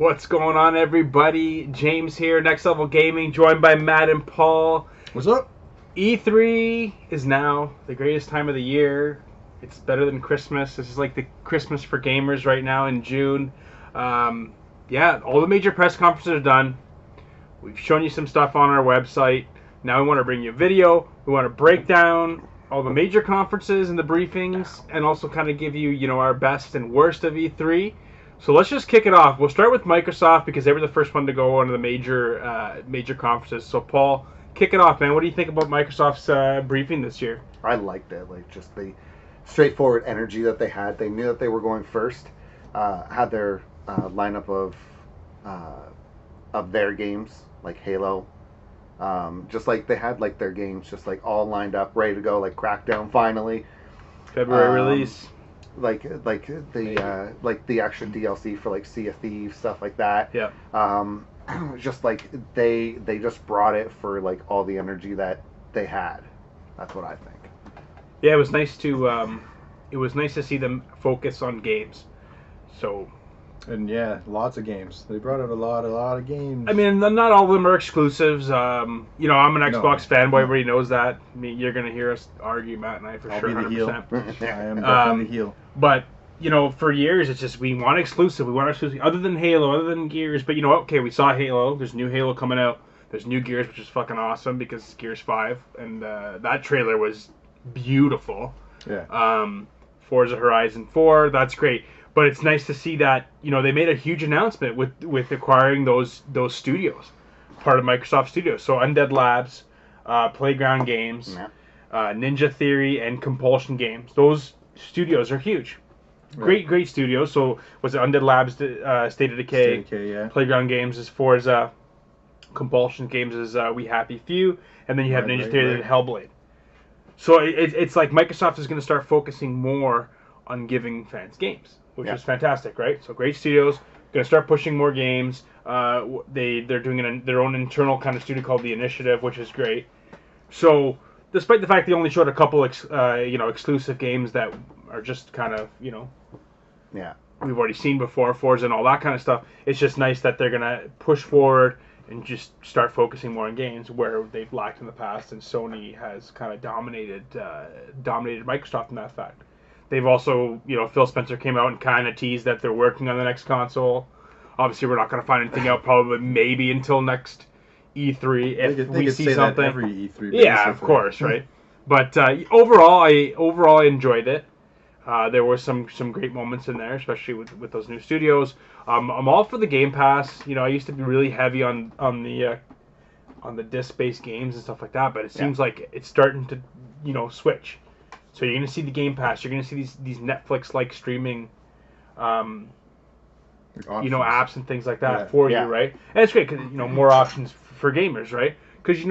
What's going on, everybody? James here, Next Level Gaming, joined by Matt and Paul. What's up? E3 is now the greatest time of the year. It's better than Christmas. This is like the Christmas for gamers right now in June. Yeah, all the major press conferences are done. We've shown you some stuff on our website. Now we want to bring you a video. We want to break down all the major conferences and the briefings, and also kind of give you, our best and worst of E3. So let's just kick it off. We'll start with Microsoft because they were the first one to go on to the major conferences. So Paul, kick it off, man. What do you think about Microsoft's briefing this year? I liked it. Like, just the straightforward energy that they had. They knew that they were going first. Had their lineup of their games, like Halo. Just like they had like their games just like all lined up, ready to go, like Crackdown finally. February release. Like the extra DLC for like Sea of Thieves, stuff like that. Yeah. Just like they just brought it for like all the energy that they had. That's what I think. Yeah, it was nice to see them focus on games. So. And yeah, lots of games. They brought out a lot of games. I mean, not all of them are exclusives. I'm an Xbox fanboy. Everybody knows that. I mean, you're gonna hear us argue, Matt and I, for sure. I'll be the heel. 100%. I am definitely the heel. But for years, it's just we want exclusive. We want exclusive, other than Halo, other than Gears. But okay, we saw Halo. There's new Halo coming out. There's new Gears, which is fucking awesome because it's Gears 5, and that trailer was beautiful. Yeah. Forza Horizon 4, that's great. But it's nice to see that they made a huge announcement with acquiring those studios, part of Microsoft Studios. So Undead Labs, Playground Games, Ninja Theory, and Compulsion Games. Those studios are huge. Great studios. So was it Undead Labs, State of Decay? Yeah. Playground Games is Forza. Compulsion Games is We Happy Few, and then you have Ninja Theory and Hellblade. So it's like Microsoft is going to start focusing more on giving fans games, which is fantastic, right? So great studios, going to start pushing more games. They're doing their own internal kind of studio called The Initiative, which is great. So despite the fact they only showed a couple, exclusive games that are just kind of, we've already seen before, Forza and all that kind of stuff, it's just nice that they're going to push forward and just start focusing more on games where they've lacked in the past, and Sony has kind of dominated Microsoft in that fact. They've also, Phil Spencer came out and kind of teased that they're working on the next console. Obviously, we're not going to find anything out probably maybe until next E3 if we see say something. That every E3. Yeah, of course, right? But overall, I enjoyed it. There were some great moments in there, especially with those new studios. I'm all for the Game Pass. I used to be really heavy on the disc-based games and stuff like that, but it seems like it's starting to switch. So you're going to see the Game Pass. You're going to see these Netflix-like streaming, apps and things like that for you, right? And it's great because more options for gamers, right? Because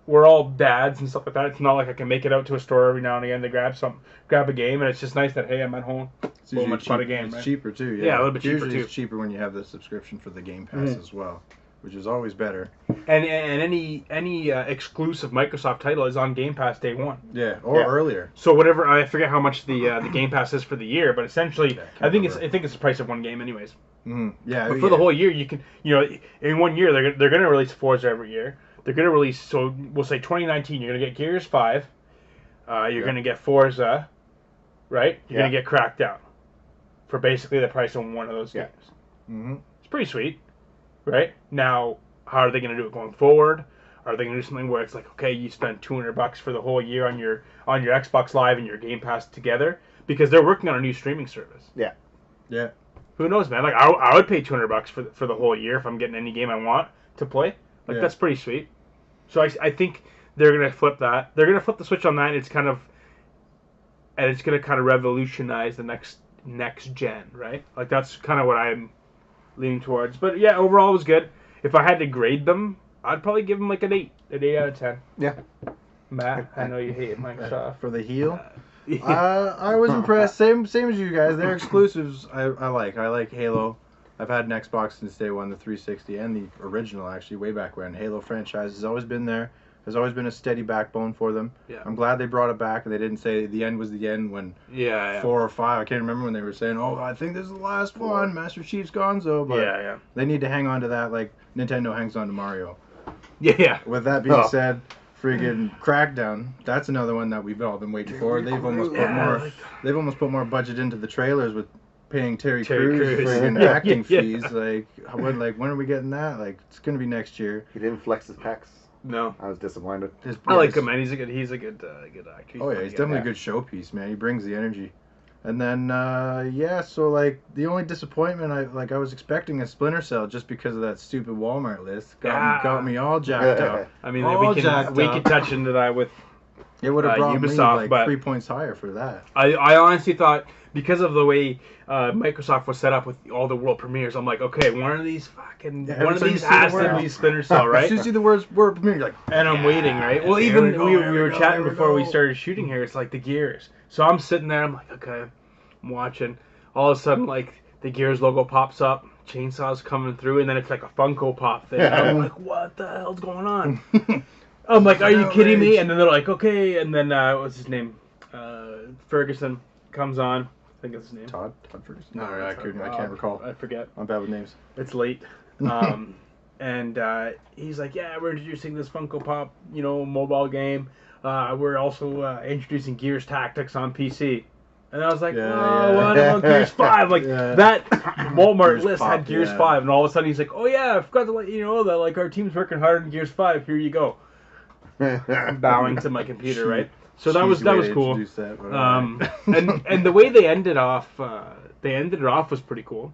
we're all dads and stuff like that. It's not like I can make it out to a store every now and again to grab a game, and it's just nice that I'm at home. It's usually It's cheaper too. Yeah, a little bit cheaper usually too. It's cheaper when you have the subscription for the Game Pass as well, which is always better. And any exclusive Microsoft title is on Game Pass day one. Yeah, or earlier. So whatever, I forget how much the Game Pass is for the year, but essentially, I think it's the price of one game, anyways. Mm-hmm. Yeah, but for the whole year, you can in 1 year they're going to release Forza every year. They're going to release, so we'll say 2019, you're going to get Gears 5. You're going to get Forza, right? You're going to get Crackdown for basically the price of one of those games. Mm-hmm. It's pretty sweet, right? Now, how are they going to do it going forward? Are they going to do something where it's like, okay, you spend $200 for the whole year on your Xbox Live and your Game Pass together? Because they're working on a new streaming service. Yeah. Yeah. Who knows, man? Like, I would pay $200 for the whole year if I'm getting any game I want to play. Like, that's pretty sweet. So I think they're going to flip that. They're going to flip the switch on that, and it's going to kind of revolutionize the next gen, right? Like, that's kind of what I'm leaning towards. But yeah, overall it was good. If I had to grade them, I'd probably give them like an 8 out of 10. Yeah. Matt, I know you hate Microsoft. For the heel? I was impressed. Same as you guys. They're exclusives. I like Halo. I've had an Xbox since day one, the 360 and the original, actually, way back when. Halo franchise has always been there. has always been a steady backbone for them. Yeah. I'm glad they brought it back and they didn't say the end was the end when 4 or 5. I can't remember when they were saying, "Oh, I think this is the last one, Master Chief's Gonzo." But they need to hang on to that like Nintendo hangs on to Mario. Yeah. With that being said, friggin' Crackdown. That's another one that we've all been waiting for. They've almost put more budget into the trailers with paying Terry Crews friggin' acting fees. Like when are we getting that? Like it's gonna be next year. He didn't flex his pecs. No, I was disappointed. I like him, man. He's a good actor. Oh yeah, he's definitely a good showpiece, man. He brings the energy. And then so like the only disappointment I was expecting a Splinter Cell just because of that stupid Walmart list. Got me all jacked up. I mean, we can touch into that with it would have brought Ubisoft, me like but 3 points higher for that. I honestly thought because of the way Microsoft was set up with all the world premieres, I'm like, okay, one of these has to be Splinter Cell, right? As soon as you see the words world premiere, you're like, and I'm waiting, right? Well, even we were chatting before we started shooting here. It's like the Gears. So I'm sitting there. I'm like, okay, I'm watching. All of a sudden, like the Gears logo pops up, chainsaws coming through, and then it's like a Funko Pop thing. I'm like, what the hell's going on? I'm like, are you kidding me? And then they're like, okay. And then what's his name? Ferguson comes on. I think that's his name. Todd Ferguson. No, I can't recall. I forget. I'm bad with names. It's late. And he's like, yeah, we're introducing this Funko Pop, mobile game. We're also introducing Gears Tactics on PC. And I was like, what about Gears 5? Like, that Walmart list had Gears 5. And all of a sudden he's like, oh yeah, I forgot to let you know that like our team's working hard on Gears 5. Here you go. I'm bowing to my computer, right? So that was cool. And the way they ended off it off was pretty cool.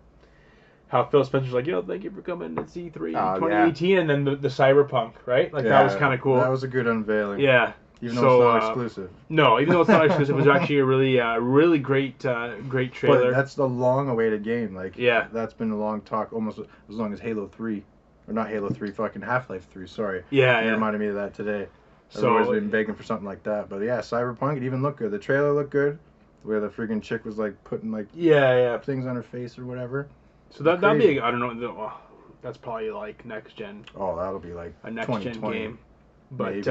How Phil Spencer's like, thank you for coming to C3 2018, and then the Cyberpunk, right? Like that was kind of cool. That was a good unveiling. Yeah. Even though it's not exclusive. No, even though it's not exclusive, it was actually a really great trailer. But that's the long-awaited game. Like, that's been a long talk, almost as long as Halo 3. Or not Halo 3, fucking Half-Life 3, sorry. Yeah, You reminded me of that today. I've always been begging for something like that. But yeah, Cyberpunk, it even looked good. The trailer looked good. Where the freaking chick was like putting like things on her face or whatever. So that'd be, I don't know, that's probably like next gen. Oh, that'll be like a next gen game. But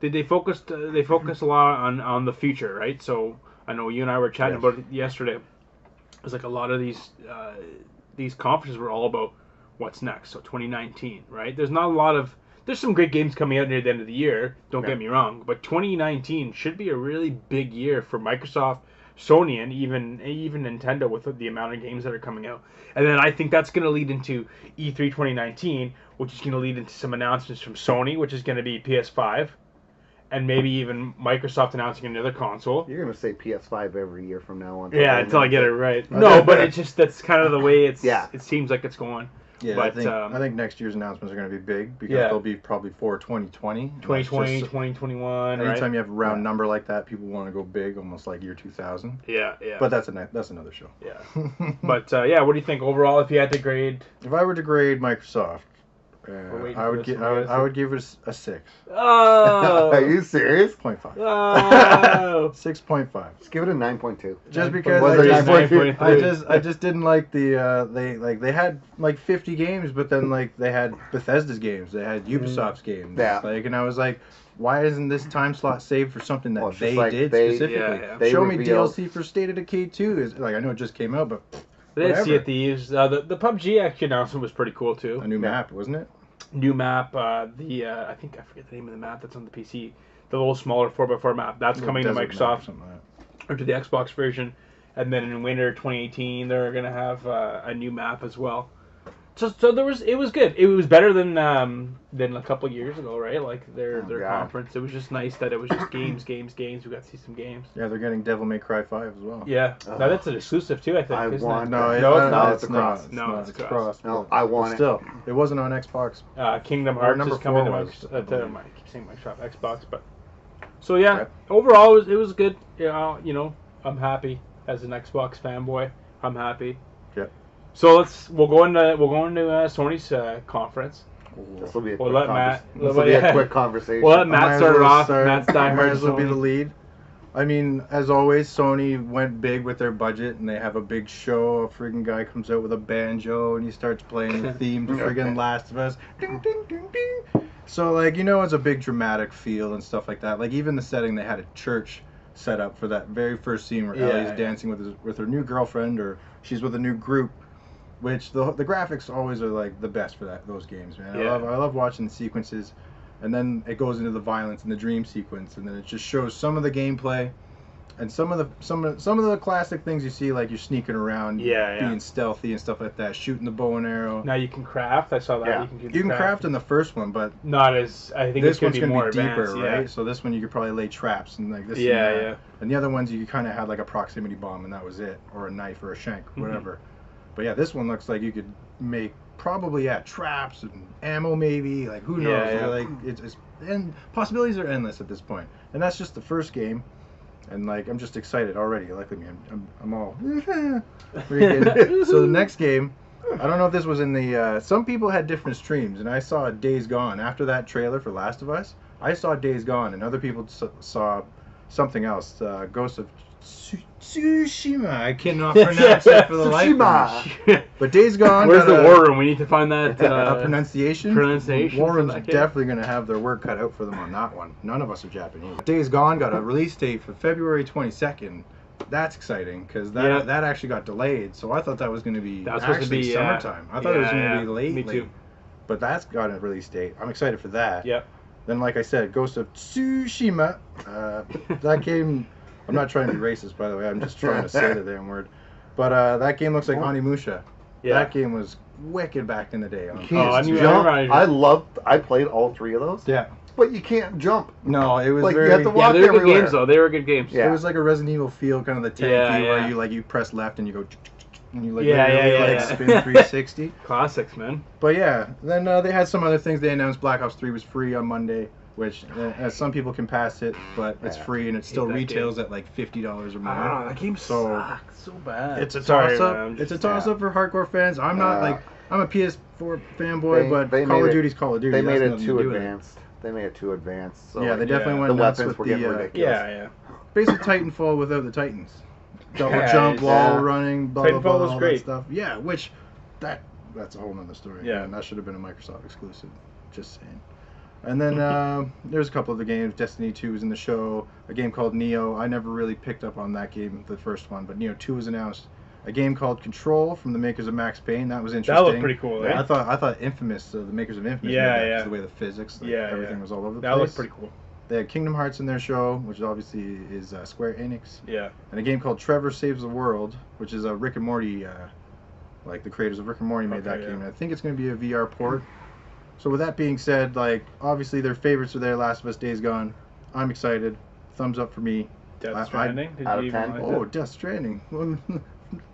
they focused a lot on the future, right? So I know you and I were chatting about it yesterday. It was like a lot of these conferences were all about what's next. So 2019, right? There's some great games coming out near the end of the year, don't get me wrong, but 2019 should be a really big year for Microsoft, Sony, and even Nintendo with the amount of games that are coming out. And then I think that's going to lead into E3 2019, which is going to lead into some announcements from Sony, which is going to be PS5, and maybe even Microsoft announcing another console. You're going to say PS5 every year from now on. Yeah, until I get it right. No, but it's just, that's kind of the way it seems like it's going. Yeah, but, I think next year's announcements are going to be big because they'll be probably for 2020. 2020, 2021. Anytime you have a round number like that, people want to go big, almost like year 2000. Yeah. But that's another show. Yeah. But what do you think overall if you had to grade? If I were to grade Microsoft, I would give it a 6. Oh, are you serious? 0.5. Oh, 6.5. Just give it a 9.2. Just because I just didn't like they had like 50 games, but then like they had Bethesda's games, they had Ubisoft's games, and I was like, why isn't this time slot saved for something that they did specifically? They Show me DLC for State of Decay 2. Is like I know it just came out, but. They didn't see it thieves. The PUBG actually announcement was pretty cool too. A new map, wasn't it? New map. I think I forget the name of the map that's on the PC. The little smaller 4x4 map. That's coming to Microsoft or to the Xbox version. And then in winter 2018, they're gonna have a new map as well. So it was good. It was better than a couple of years ago, right? Like their conference. It was just nice that it was just games. We got to see some games. Yeah, they're getting Devil May Cry 5 as well. Yeah, now that's an exclusive too. I think. It's not. No, it's a cross. No, it's cross. No, I want it. Still, it wasn't on Xbox. Kingdom Hearts is coming to I keep saying Microsoft Xbox, but so overall it was good. Yeah, I'm happy as an Xbox fanboy. I'm happy. Yep. So we'll go into Sony's conference. This will be a quick conversation. We'll let Matt start it off. Matt's diehard. Might as well be the lead. I mean, as always, Sony went big with their budget, and they have a big show. A friggin' guy comes out with a banjo, and he starts playing the theme to friggin' Last of Us. Ding, ding, ding, ding. So, like, it's a big dramatic feel and stuff like that. Like, even the setting, they had a church set up for that very first scene where Ellie's dancing with her new girlfriend, or she's with a new group, which the graphics always are, like, the best for those games, man. I love watching the sequences, and then it goes into the violence and the dream sequence, and then it just shows some of the gameplay. And some of the classic things you see, like you're sneaking around, being stealthy and stuff like that, shooting the bow and arrow. Now you can craft. I saw that. Yeah. You can craft in the first one, but not as. I think this it's one's gonna be more deeper, advanced, right? So this one you could probably lay traps and like this. Yeah. And the other ones you kind of had like a proximity bomb and that was it, or a knife or a shank, whatever. But yeah, this one looks like you could make probably traps and ammo maybe. Like who knows? Yeah. Like it's and possibilities are endless at this point. And that's just the first game. And like I'm just excited already. Like I mean, I'm all. So the next game, I don't know if this was in the. Some people had different streams, and I saw Days Gone after that trailer for Last of Us. I saw Days Gone, and other people saw something else. Ghost of Tsushima. I cannot pronounce it for the life of me. But Days Gone. Where's the war room? We need to find that pronunciation. Pronunciation. War room's definitely going to have their work cut out for them on that one. None of us are Japanese. Days Gone got a release date for February 22nd. That's exciting because that actually got delayed. So I thought that was going to be summertime. I thought it was going to be late. Me too. But that's got a release date. I'm excited for that. Yep. Then, like I said, Ghost of Tsushima. That game. I'm not trying to be racist, by the way. I'm just trying to say the damn word. But that game looks like Onimusha. Yeah. That game was wicked back in the day. I played all three of those. Yeah. But you can't jump. No, it was like very. You have to walk they were everywhere. good games though. They were good games. Yeah. It was like a Resident Evil feel, kind of the tanky where you press left and you go. And you like spin 360. Classics, man. But yeah, then they had some other things. They announced Black Ops 3 was free on Monday. Which some people can pass it, but it's free and it still retails at like $50 or more. Oh, that game sucks so bad. It's a toss up. It's a toss up for hardcore fans. I'm not I'm a PS4 fanboy, but Call of Duty's Call of Duty. They made it too advanced. They made it too advanced. So yeah, they definitely went nuts with were getting ridiculous. Yeah. Basically, Titanfall without the Titans. Double jump, wall running, blah blah blah, all that stuff. Yeah, which that's a whole nother story. Yeah, man. That should have been a Microsoft exclusive. Just saying. And then there's a couple of the games. Destiny 2 was in the show. A game called Neo. I never really picked up on that game, the first one, but Neo 2 was announced. A game called Control from the makers of Max Payne. That was interesting. That looked pretty cool. I thought Infamous, the makers of Infamous, made that, the way the physics, everything was all over the place. That looked pretty cool. They had Kingdom Hearts in their show, which obviously is Square Enix. Yeah. And a game called Trevor Saves the World, which is a Rick and Morty, like the creators of Rick and Morty made that game. And I think it's going to be a VR port. So with that being said, like obviously their favorites are there. Last of Us, Days Gone. I'm excited. Thumbs up for me. Death Stranding. Out of 10. Oh, Death Stranding. Well,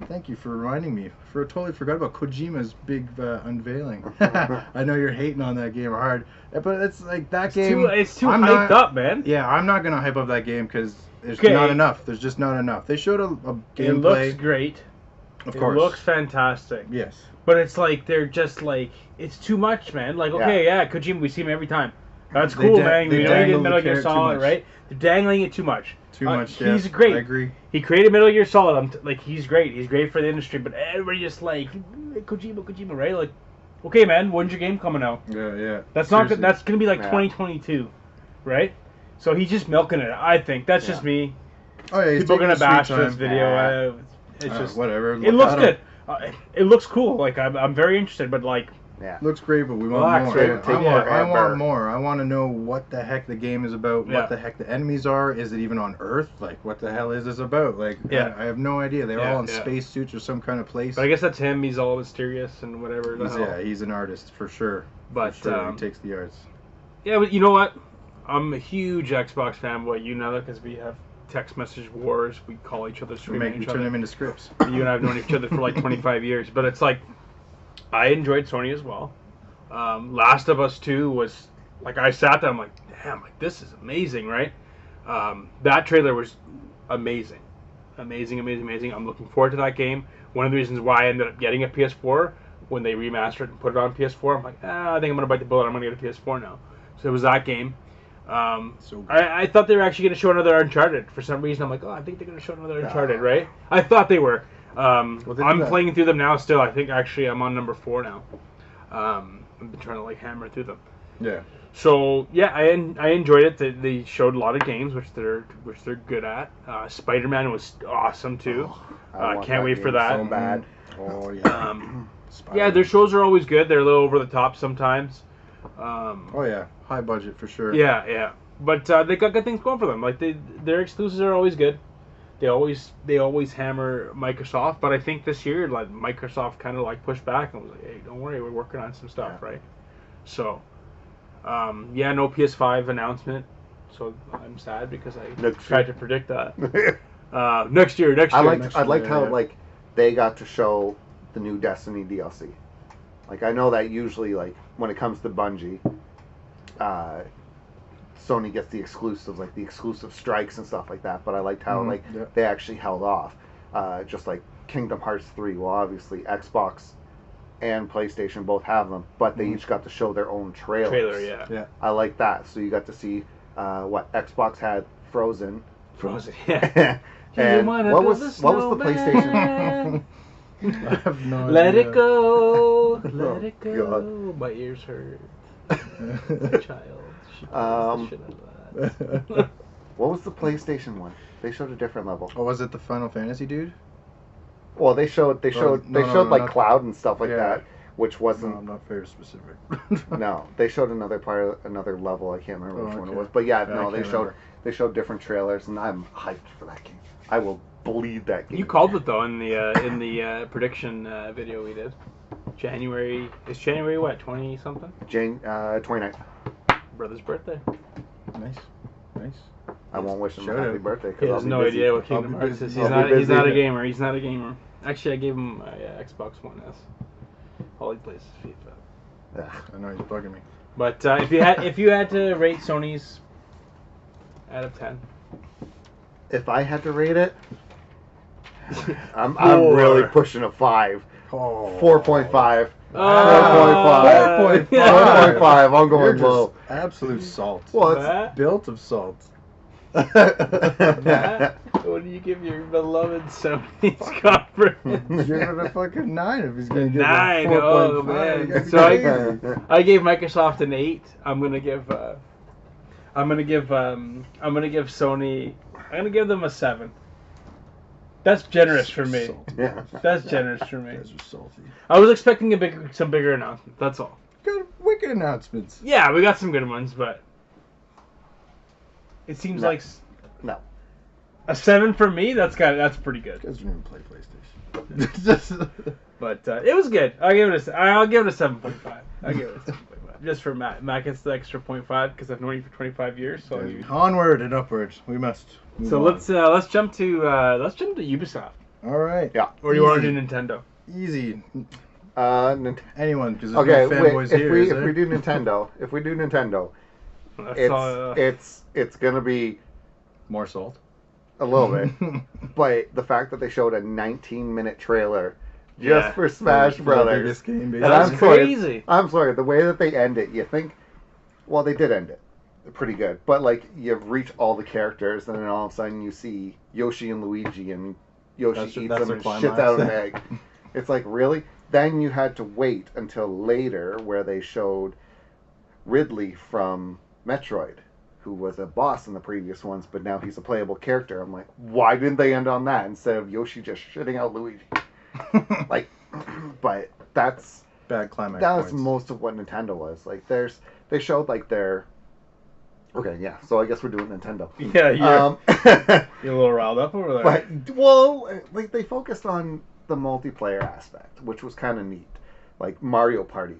thank you for reminding me. Totally forgot about Kojima's big unveiling. I know you're hating on that game hard, but it's like that game. It's too hyped up, man. Yeah, I'm not gonna hype up that game because there's not enough. There's just not enough. They showed a gameplay. It looks great. Of course. It looks fantastic. Yes. But it's like they're just like it's too much, man. Like Kojima, we see him every time. That's cool, man. We know you get Metal Gear Solid, right? They're dangling it too much. Too much. He's great. I agree. He created Metal Gear Solid. He's great. He's great for the industry. But everybody just like Kojima, right? Like, okay, man, when's your game coming out? Yeah. That's Seriously. That's gonna be like 2022, right? So he's just milking it. I think that's just me. Oh yeah. People are gonna bash this video. It's just whatever. It looks good. It looks cool. Like I'm very interested, but like. Yeah. Looks great, but we want more. I want more. I want to know what the heck the game is about, what the heck the enemies are. Is it even on Earth? Like, what the hell is this about? Like, I have no idea. They're all in space suits or some kind of place. But I guess that's him. He's all mysterious and whatever. He's an artist for sure. But for sure, he takes the arts. Yeah, but you know what? I'm a huge Xbox fanboy. You know that because we have text message wars. We call each other, we turn them into scripts. You and I have known each other for like 25 years. But it's like, I enjoyed Sony as well. Last of Us 2 was, like, I sat there, I'm like, damn, like, this is amazing, right? That trailer was amazing. Amazing. I'm looking forward to that game. One of the reasons why I ended up getting a PS4, when they remastered and put it on PS4, I'm like, I think I'm going to bite the bullet, I'm going to get a PS4 now. So it was that game. I thought they were actually going to show another Uncharted. For some reason, I'm like, I think they're going to show another Uncharted, right? I thought they were. I'm playing through them now still. I think actually I'm on number 4 now. I've been trying to like hammer through them. Yeah. So yeah, I enjoyed it. They showed a lot of games, which they're good at. Spider-Man was awesome too. Can't wait for that. So bad. Oh yeah. Yeah, their shows are always good. They're a little over the top sometimes. Oh yeah, high budget for sure. Yeah. But they got good things going for them. Like their exclusives are always good. They always hammer Microsoft, but I think this year like Microsoft kind of like pushed back and was like, "Hey, don't worry, we're working on some stuff, right?" So, no PS5 announcement. So I'm sad because I tried to predict that. Next year. I liked how like they got to show the new Destiny DLC. Like I know that usually like when it comes to Bungie, Sony gets the exclusives, like the exclusive strikes and stuff like that. But I liked how they actually held off. Just like Kingdom Hearts 3. Well, obviously Xbox and PlayStation both have them, but they each got to show their own trailers. Yeah. I like that. So you got to see what Xbox had Frozen. Yeah. And what was the PlayStation? I have no idea. Let it go. Let it go. God. My ears hurt. Child. She plays the shit out of that. What was the PlayStation one? They showed a different level. Oh, was it the Final Fantasy dude? Well, they showed like not Cloud and stuff like that, which wasn't. No, I'm not very specific. No, they showed another level. I can't remember which one it was, but they showed different trailers, and I'm hyped for that game. I will bleed that game. You called it though in the prediction video we did. January. It's January what? 20 something. 29th. Brother's birthday. Nice. I won't wish him a Shout happy out. birthday He because has no idea what Kingdom Hearts is. He's not a gamer. He's not a gamer. Actually, I gave him my Xbox One S. All he plays is FIFA. Yeah. I know he's bugging me. But if you had to rate Sony's out of 10, If I had to rate it, I'm really pushing a 5. Oh. 4.5. 4.5. 4.5. I'm going You're just low. absolute salt. Well, Matt, Built of salt. Matt, what do you give your beloved Sony's conference? Give it a fucking 9 if he's gonna give 9. it a 4.5. Oh man. So I gave Microsoft an 8. I'm gonna give Sony. I'm gonna give them a 7. That's generous for me. Salty. Yeah. That's generous for me. You guys are salty. I was expecting some bigger announcement. That's all. Got wicked announcements. Yeah, we got some good ones, but it seems No. like No. a 7 for me. That's pretty good. You guys don't even play PlayStation. But it was good. I'll give it a 7.5. I'll give it a 7.5 just for Matt. Matt gets the extra 0.5 because I've known you for 25 years. So Onward and upward. We must. So let's jump to Ubisoft. All right. Yeah. Or you want to do Nintendo? Easy. Nintendo. Anyone, because there's Okay, no fanboys here. if we do Nintendo, it's gonna be more salt. a little bit, but the fact that they showed a 19-minute trailer just for Smash Brothers, Biggest game, and basically. That's crazy. I'm sorry, the way that they end it, you think, well, they did end it pretty good, but like you reach all the characters, and then all of a sudden you see Yoshi and Luigi, and Yoshi eats that's them and the shits out an climax. egg. It's like, really? Then you had to wait until later where they showed Ridley from Metroid, who was a boss in the previous ones, but now he's a playable character. I'm like, why didn't they end on that instead of Yoshi just shitting out Luigi? Like, but that's Bad climax. that was points. most of what Nintendo was. Like, they showed like their. Okay, yeah. So I guess we're doing Nintendo. Yeah, you're a little riled up over there. But well, like they focused on the multiplayer aspect, which was kind of neat. Like Mario Party,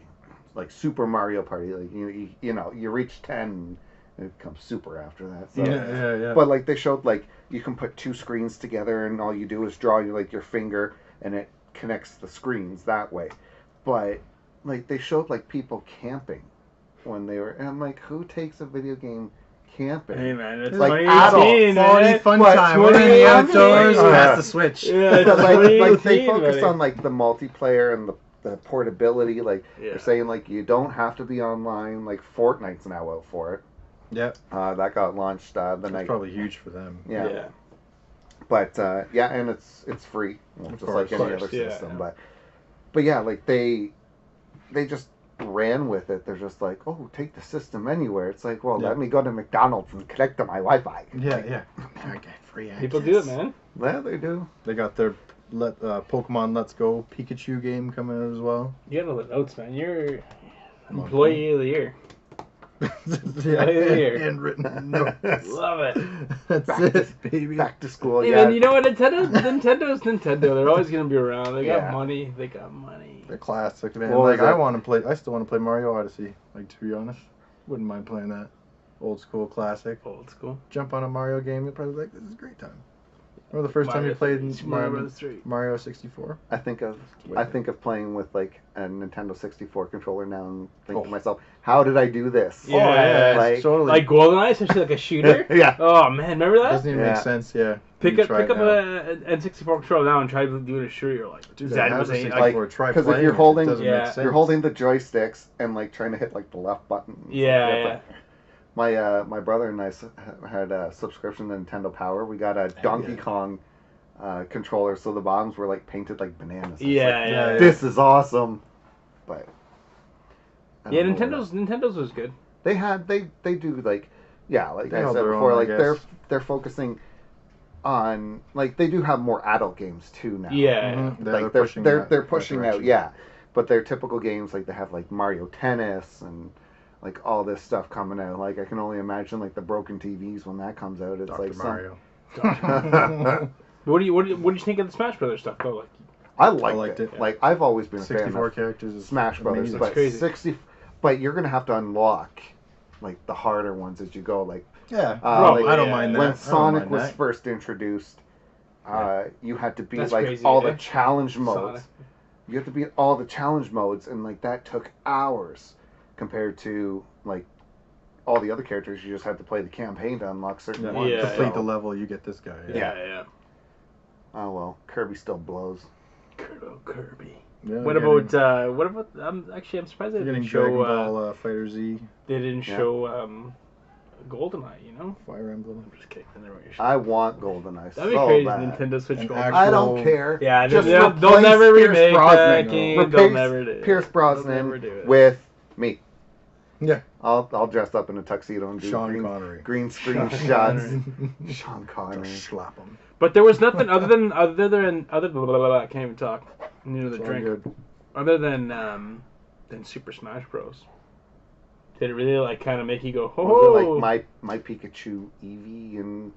like Super Mario Party. Like you reach 10, and it becomes Super after that. So. Yeah. But like they showed like you can put 2 screens together, and all you do is draw your finger, and it connects the screens that way. But like they showed like people camping when they were, and I'm like, who takes a video game camping? Hey man, it's like 2018, Quality man. fun What, time. We're in the 2018? outdoors. Oh, yeah. That's the Switch. Yeah, it's But like they 2018, focused buddy. on like the multiplayer and the portability. Like Yeah. they're saying like you don't have to be online. Like Fortnite's now out for it. Yeah. That got launched the That's night. probably huge for them. Yeah. But yeah, and it's free, well, Of just like course, any other yeah. system. But yeah, like they just ran with it. They're just like, oh, take the system anywhere. It's like, well, let me go to McDonald's and connect to my Wi-Fi. Yeah. I get free access. People do it, man. Yeah, they do. They got their Pokemon Let's Go Pikachu game coming out as well. You got all the notes, man. You're employee of the year. Handwritten notes. Love it. That's baby. Back to school. Hey, man, you know what? Nintendo's Nintendo. They're always gonna be around. They got Yeah. money. They got money. They're classic, man. What was I it? want to play. I still want to play Mario Odyssey. Like, to be honest, wouldn't mind playing that. Old school classic. Old school. Jump on a Mario game, you'll probably be like, this is a great time. Remember the first time you played Mario 64? I think of playing with like a Nintendo 64 controller now and think to myself, how did I do this? Yeah, yeah, like totally. Like GoldenEye, especially like a shooter. Yeah. Oh man, remember that? Doesn't even make sense. Yeah. Pick You up try it now. a N64 controller now and try to do it a shooter. You're like, Dude, that I have was a a 64, try because if playing you're it, holding- it doesn't Yeah. make sense. You're holding the joysticks and like trying to hit like the left button. Yeah. My brother and I had a subscription to Nintendo Power. We got a Donkey Kong controller, so the bottoms were like painted like bananas. It's Yeah. like, this is awesome. But I Yeah, don't know Nintendo's was good. they do like They I held said their before, own, I like guess. they're focusing on like they do have more adult games too now. Yeah. Mhm. Like They're they're that pushing out, direction. yeah. But their typical games, like they have like Mario Tennis and like all this stuff coming out. Like I can only imagine like the broken TVs when that comes out. It's Dr. like Mario. What do you think of the Smash Brothers stuff though? Like, I liked, liked it. it. Like I've always been a fan 64 of characters is Smash Brothers, amazing. but crazy. 60. But you're gonna have to unlock like the harder ones as you go. Like Yeah. Probably, I don't yeah. mind that. when I don't Sonic mind was that. first introduced, you had to beat That's like crazy, all eh? the challenge modes. Sonic. You have to beat all the challenge modes, and like that took hours compared to like all the other characters. You just had to play the campaign to unlock certain Yeah. ones. Yeah. Complete so- the level, you get this guy. yeah. Oh well, Kirby still blows. Kirby. Yeah, What we're about? I'm surprised they getting didn't Dragon show. Ball Fighter Z, They didn't Yeah. show GoldenEye. You know. Fire Emblem. I'm just kidding. I never really I want GoldenEye That'd be so crazy. bad. Nintendo Switch An GoldenEye. actual- I don't care. Yeah, Just they'll replace never Pierce remake Brosnan. that game. They'll Replace never do it. Pierce They'll never Brosnan do it. with me. Yeah. I'll dress up in a tuxedo and do Sean Connery. green screen Sean shots. Connery. Sean Connery. Just slap him. But there was nothing other than blah, blah, blah, I can't even talk. You know the It's all drink. good. Other than Super Smash Bros. Did it really like kind of make you go, Was oh? it like my Pikachu Eevee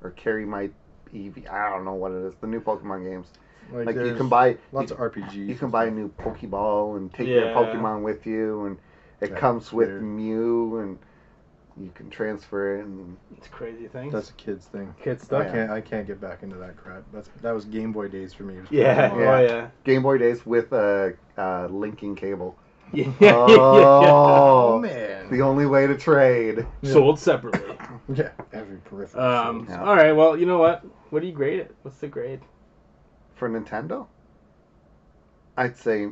or carry my Eevee? I don't know what it is. The new Pokemon games. Like you there's can buy lots of RPGs. You can buy a new Pokeball and take your Yeah. Pokemon with you, and it Yeah, comes with weird. Mew, and you can transfer it. And It's crazy things. That's a kid's thing. Kid I stuff. Yeah. can't get back into that crap. That was Game Boy days for me. It was Yeah. pretty Yeah. Oh yeah. Game Boy days with a linking cable. Yeah. Oh, man. the only way to trade. Sold separately. Yeah, every peripheral. Yeah. All right. Well, you know what? What do you grade it? What's the grade? For Nintendo, I'd say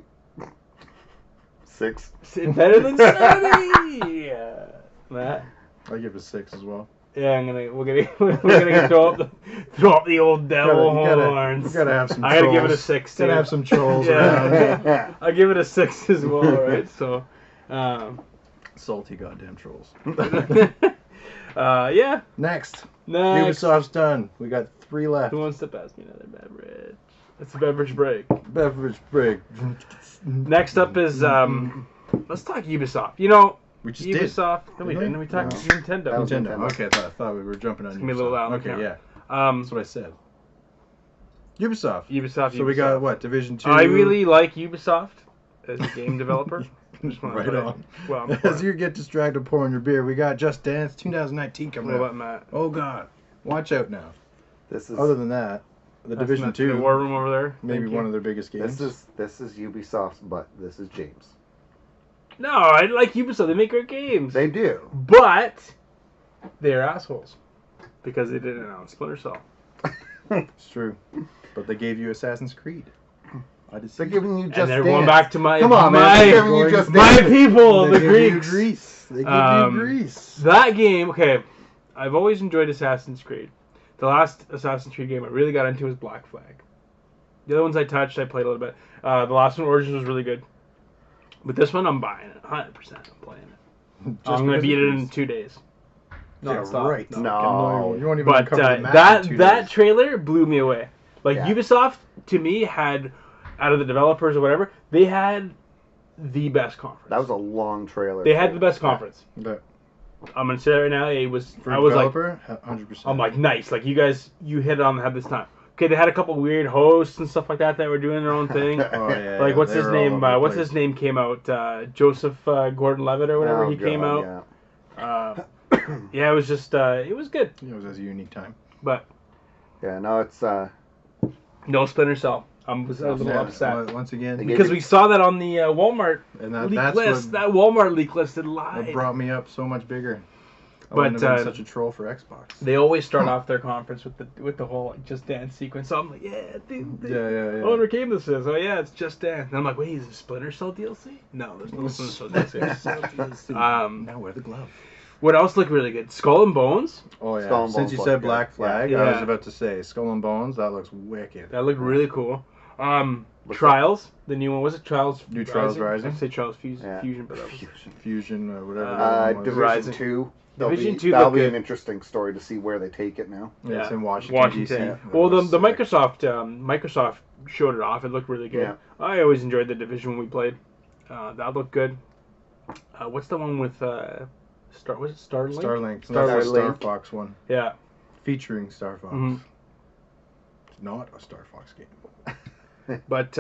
6. Better than 70. Yeah. Matt. I give it a 6 as well. Yeah, we're gonna throw up the old devil horns. You gotta have some. I gotta give it a trolls. 6 too. Gotta have some trolls Yeah. around. I'll give it a 6 as well, right? So, Salty goddamn trolls. yeah. Next, Next. Ubisoft's done. We got 3 left. Who wants to pass me another beverage? It's a beverage break. Beverage break. Next up is let's talk Ubisoft. You know, We just Ubisoft. No, we Didn't didn't. we? We talked No. Nintendo. That was did. Nintendo. Okay, I thought we were jumping on. It's gonna be a little loud on the Okay, camera. yeah, that's what I said. Ubisoft. Ubisoft. So we got what? Division 2. I really like Ubisoft as a game developer. Just wanna Right put it- on. Well, As you get distracted pouring your beer, we got Just Dance 2019 coming what up. about Matt? Oh God, watch out now. This is Other than that, the That's Division not 2, the War Room over there. maybe Thank one you. of their biggest games. this is Ubisoft's, but this is James. No, I like Ubisoft. They make great games. They do. But they're assholes because they didn't announce Splinter Cell. It's true, but they gave you Assassin's Creed. They're giving you Just and they're Dance. going back to my Come on, man. They're giving you Just my Dance. people, They the give you Greeks. Greece. They give Um, you Greece. That game, okay. I've always enjoyed Assassin's Creed. The last Assassin's Creed game I really got into was Black Flag. The other ones I touched, I played a little bit. The last one, Origins, was really good. But this one, I'm buying it. 100%. I'm playing it. I'm going to beat it in 2 days. Non-stop. Right. No. You won't even But cover the map in 2 that days. trailer blew me away. Like, Yeah. Ubisoft, to me, had, out of the developers or whatever, they had the best conference. That was a long trailer. They had the best conference. But I'm going to say that right now. I was developer, like, 100%. I'm like, nice. Like, you guys, you hit it on the head this time. Okay, they had a couple weird hosts and stuff like that were doing their own thing. Oh, yeah, Like, what's they his were all name? over the What's place. his name came out? Joseph Gordon-Levitt or whatever. He came out. Yeah. Yeah, it was just, it was good. It was a unique time. But Yeah, no, it's no Splinter Cell. I was a little upset. Once again, Because we saw that on the Walmart and leak that's list. what, That Walmart leak list had lied. what brought me up so much bigger. I But, wouldn't have been such a troll for Xbox. They always start off their conference with the whole like, Just Dance sequence. So I'm like, yeah, dude. Yeah. I wonder what game this is. Oh yeah, it's Just Dance. And I'm like, wait, is it Splinter Cell DLC? No, there's no Splinter Cell DLC. Now wear the glove. What else looked really good? Skull and Bones. Oh yeah. Skull and Since Bones you look said good. Black Flag, Yeah. I was about to say Skull and Bones. That looks wicked. That looked really cool. What's Trials, the new one. Was it Trials? New Trials Rising? I'd say Trials Yeah. Fusion, but that was... Fusion or whatever. Division Rising. 2. Division 2 That'll looked be good. an interesting story to see where they take it now. Yeah, it's Yeah. in Washington, D.C. Yeah. That Well, was the sick. Microsoft showed it off. It looked really good. Yeah. I always enjoyed the Division when we played. That looked good. What's the one with was it Starlink? Starlink. That's the Starlink. Star Fox one. Yeah. Featuring Star Fox. Mhm. It's not a Star Fox game. But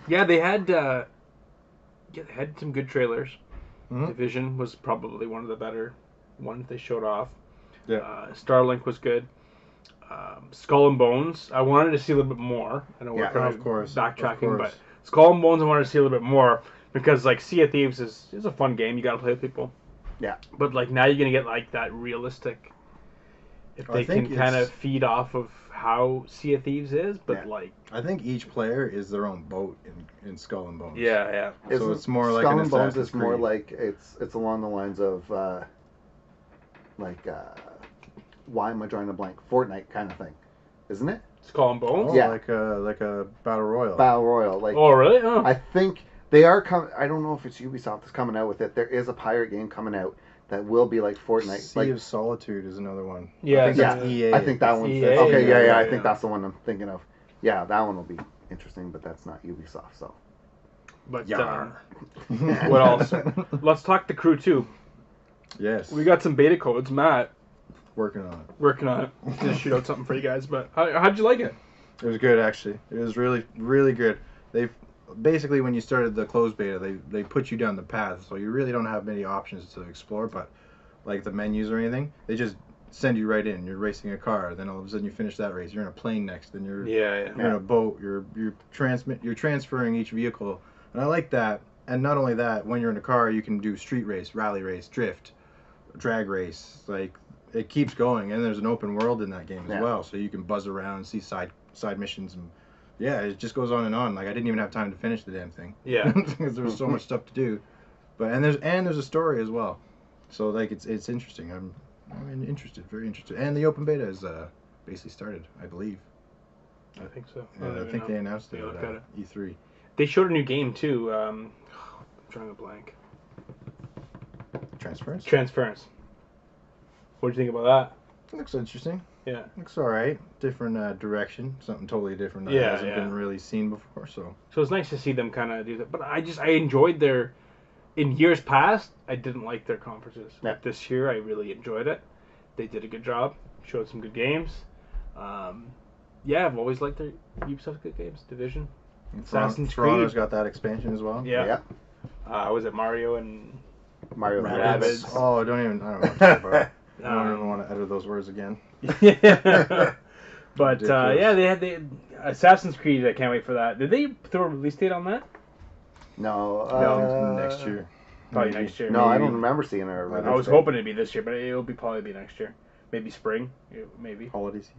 yeah, they had some good trailers. Mhm. Division was probably one of the better ones they showed off. Yeah. Starlink was good. Skull and Bones, I wanted to see a little bit more. I know we're Yeah, kind of course, backtracking, of but course. Skull and Bones I wanted to see a little bit more because like Sea of Thieves is a fun game. You got to play with people. Yeah. But like now you're gonna get like that realistic. If I they think can kind of it's- feed off of how Sea of Thieves is, but Yeah. like I think each player is their own boat in Skull and Bones. yeah. So Isn't it's more like Skull an and Bones Assassin's is more Creed. like it's along the lines of why am I drawing a blank? Fortnite kind of thing, isn't it? Skull and Bones. Oh, Yeah. like a battle royal. Battle Royale. Like Oh really? Oh. I think they are coming. I don't know if it's Ubisoft that's coming out with it. There is a pirate game coming out that will be like Fortnite. Sea Like of Solitude is another one. Yeah, I think yeah. that's EA. I think that one's EA, okay. Yeah, yeah, I yeah. think that's the one I'm thinking of. Yeah, that one will be interesting, but that's not Ubisoft. So But Yar. what else? Let's talk the Crew 2. Yes. We got some beta codes. Matt working on it. working on it. Gonna shoot out something for you guys. But how'd you like it? It was good actually. It was really, really good. They've basically when you started the closed beta, they put you down the path, so you really don't have many options to explore. But like the menus or anything, they just send you right in. You're racing a car, then all of a sudden you finish that race. You're in a plane next, then you're Yeah. in a boat. You're transferring each vehicle, and I like that. And not only that, when you're in a car, you can do street race, rally race, drift, drag race. Like it keeps going, and there's an open world in that game as Yeah. well, so you can buzz around and see side missions, and yeah, it just goes on and on. Like I didn't even have time to finish the damn thing. Yeah. Because there was so much stuff to do, but there's a story as well, so like it's interesting. I'm interested, very interested, and the open beta is basically started, I believe. I think so. I think they announced it Yeah, look at at it. E3. They showed a new game too. I'm drawing a blank. Transference. What do you think about It looks interesting. that? Yeah. Looks all right. Different direction. Something totally different that Yeah, hasn't yeah. been really seen before. So So it's nice to see them kind of do that. But I enjoyed their. In years past, I didn't like their conferences. Yeah. But this year, I really enjoyed it. They did a good job. Showed some good games. Yeah, I've always liked their Ubisoft good games. Division. Assassin's Toronto's Creed. got that expansion as well. Yeah. Was it Mario and Mario Rabbids. Rabbids. Oh, I don't want to talk about it. I don't even um, want to utter those words again. yeah. But Ridiculous. yeah, they had the Assassin's Creed. I can't wait for that. Did they throw a release date on that? No. No, next year. Probably Maybe. next year. No, I Maybe. don't remember seeing a I release I was date. hoping it'd be this year, but it'll probably be next year. Maybe spring. Maybe. Holiday season.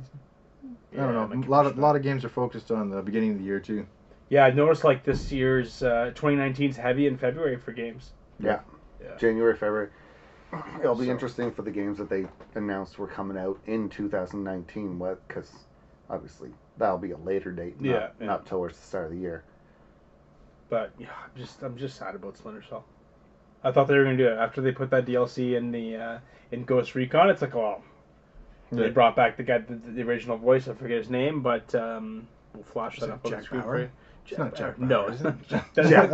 I Yeah, don't might know. be A lot pushed of lot of games are focused on the beginning of the year too. Yeah, I noticed like this year's 2019's heavy in February for games. Yeah. Yeah. January, February. It'll be So- interesting for the games that they announced were coming out in 2019. What? Because obviously that'll be a later date. Yeah, yeah. Not towards the start of the year. But yeah, I'm just sad about Splinter Cell. I thought they were gonna do it after they put that DLC in the in Ghost Recon. It's like, oh, they brought back the guy, the original voice. I forget his name, but we'll flash that up on the screen for you. It's not Jack Bauer. No, it's not. Jack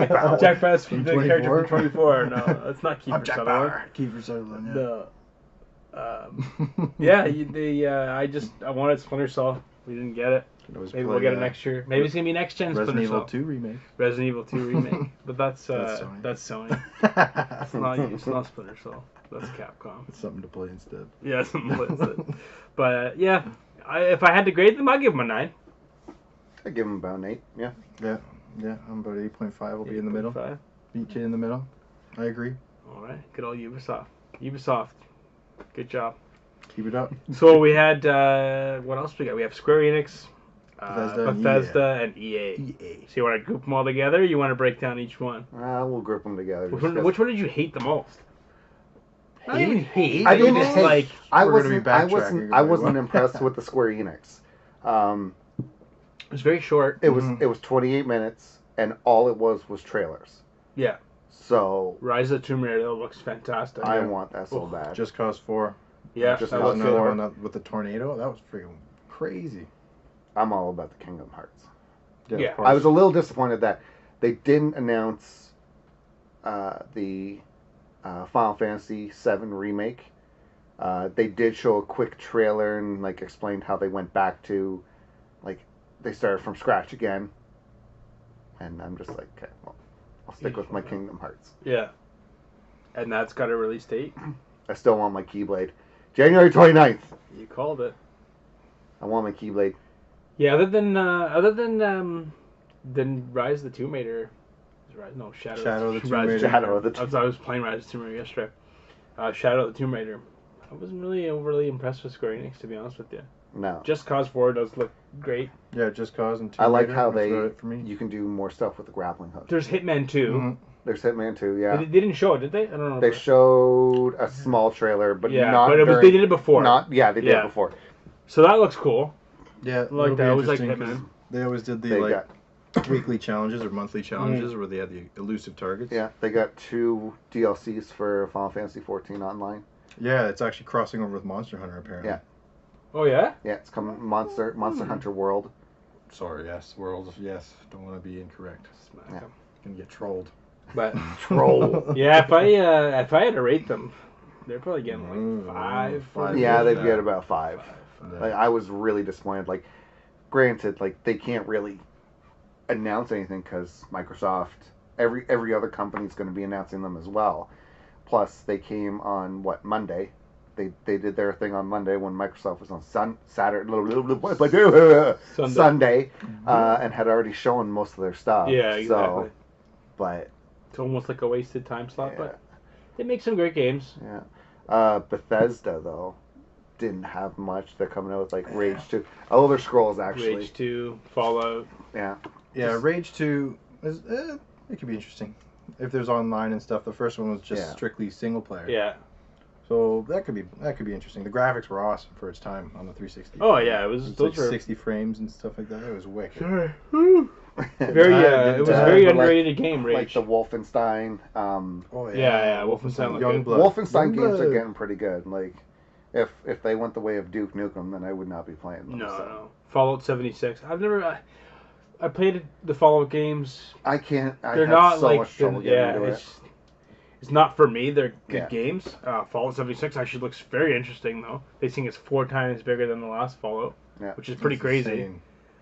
Bauer. Jack Bauer's the 24? character from 24. No, it's not Kiefer Jack Sutherland. Bauer. Kiefer Sutherland. Yeah. No. Yeah, I wanted Splinter Cell. We didn't get it. Maybe we'll get it next year. Maybe it's gonna be next gen Resident Splinter Evil Cell. 2 remake. Resident Evil 2 remake, but that's Sony. That's Sony. It's not you. It's not Splinter Cell. That's Capcom. It's something to play instead. Yeah, something like that. But yeah, if I had to grade them, I'd give them a 9. I'd give them about an 8. Yeah. Yeah. I'm about 8.5. Will be in the middle. 8.5. Meet you in the middle. I agree. All right, good old Ubisoft. Good job. Keep it up. So we had what else we got? We have Square Enix, Bethesda and EA. EA. So you want to group them all together? Or you want to break down each one? We'll group them together. Which one did you hate the most? Not even hate. I didn't just hate. like I We're gonna be wasn't backtracking. impressed with the Square Enix. it was very short. It was 28 minutes, and all it was trailers. Yeah. So Rise of the Tomb Raider looks fantastic. I want that so bad. Just Cause 4. Yeah, Just that Cause looks Another good. one with the tornado. That was freaking crazy. I'm all about the Kingdom Hearts. Yeah. of course. I was a little disappointed that they didn't announce the Final Fantasy VII remake. They did show a quick trailer and like explained how they went back to, like, they started from scratch again. And I'm just like, okay, well, I'll stick with my Kingdom Hearts. Yeah. And that's got a release date. I still want my Keyblade. January 29th. You called it. I want my Keyblade. Yeah. Other than Rise of the Tomb Raider. Shadow of the Tomb Raider. Shadow of the Tomb I was playing Rise of the Tomb Raider yesterday. Shadow of the Tomb Raider. I wasn't really overly impressed with Square Enix, to be honest with you. No. Just Cause 4 does look great. Yeah, Just Cause and I like Raider, how that's about it for me. you can do more stuff with the grappling hook. There's Hitman 2. Mhm. There's Hitman 2, yeah. They didn't show it, did they? I don't know. They showed a small trailer, but not but during, they did it before. they did it before. So that looks cool. Yeah, Like it'll that. be I was like interesting 'cause Hitman. They always did the They like got weekly challenges or monthly challenges where they had the elusive targets. Yeah, they got 2 DLCs for Final Fantasy 14 Online. Yeah, it's actually crossing over with Monster Hunter apparently. Yeah. Oh yeah. Yeah, it's coming Monster Hunter World. Sorry, yes, World, yes. Don't want to be incorrect. Smack Yeah. 'em. Gonna get trolled. But Troll. yeah, if I had to rate them, they're probably getting like 5. Five. Yeah, they'd Yeah. get about 5. Yeah. Like, I was really disappointed. Like, granted, like, they can't really announce anything because Microsoft, every other company's going to be announcing them as well. Plus, they came on Monday. They did their thing on Monday when Microsoft was on Sunday, and had already shown most of their stuff. Yeah, exactly. So, but It's almost like a wasted time slot, yeah, but they make some great games. yeah. Bethesda though didn't have much. They're coming out with like Rage 2, Elder Scrolls actually. Rage 2, Fallout. Yeah. Yeah, Rage 2 is it could be interesting. If there's online and stuff. The first one was just strictly single player. Yeah. So that could be interesting. The graphics were awesome for its time on the 360. Oh yeah, it was. Those like 60 frames and stuff like that. It was wicked. Very. I It was did a very but like- underrated game. Like Rage. the Wolfenstein. Oh Yeah, Wolfenstein looked good. Youngblood. Wolfenstein games are Youngblood. getting pretty good. Like, if they went the way of Duke Nukem, then I would not be playing them. No, so. no. Fallout 76. I've never. I played the Fallout games. I can't. I They're have not so like. much trouble getting into it. It's not for me. They're good Yeah. games. Fallout 76 actually looks very interesting though. They think it's 4 times bigger than the last Fallout, Yeah. which is pretty crazy.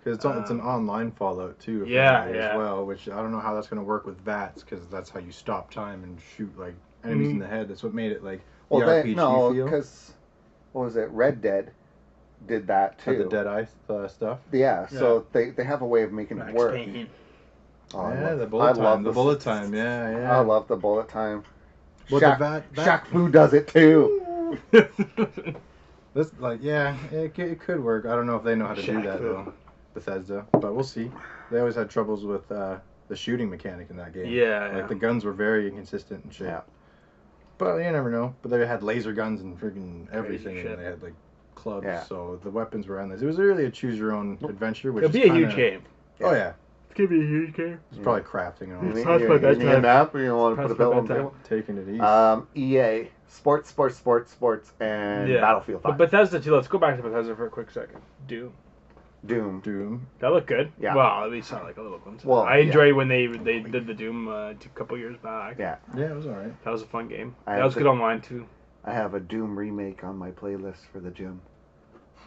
Because it's an online Fallout too. Yeah, apparently, yeah. As well, which I don't know how that's going to work with VATS because that's how you stop time and shoot like enemies in the head. That's what made it like the Well, RPG no, feel. because what was it? Red Dead did that too. Had the Dead Eye stuff. Yeah, so they have a way of making it work. Payne. Oh, I Yeah, love- the I bullet love time. The bullet time. Yeah. I love the bullet time. Well, Shaq, the Shaq Fu does it too. This it could work. I don't know if they know how to do that though, Bethesda, but we'll see. They always had troubles with the shooting mechanic in that game. Yeah, Like the guns were very inconsistent and shit. Yeah. But you never know. But they had laser guns and freaking everything, shit. and they had like clubs. Yeah. So the weapons were endless. It was really a choose your own adventure. Which It'll is be a kinda, huge game. Oh yeah. It's gonna be a huge game. It's probably crafting and all You that. Sounds need, like you need a bedtime. nap, or you want to put a Sounds pillow like on the table? Taking it easy. EA, sports, and Battlefield 5. But Bethesda too. Let's go back to Bethesda for a quick second. Doom. Doom. That looked good. Yeah. Well, at least saw like a little glimpse. Well, I enjoyed when they did the Doom a couple years back. Yeah. Yeah, it was alright. That was a fun game. I That have was good online too. I have a Doom remake on my playlist for the gym.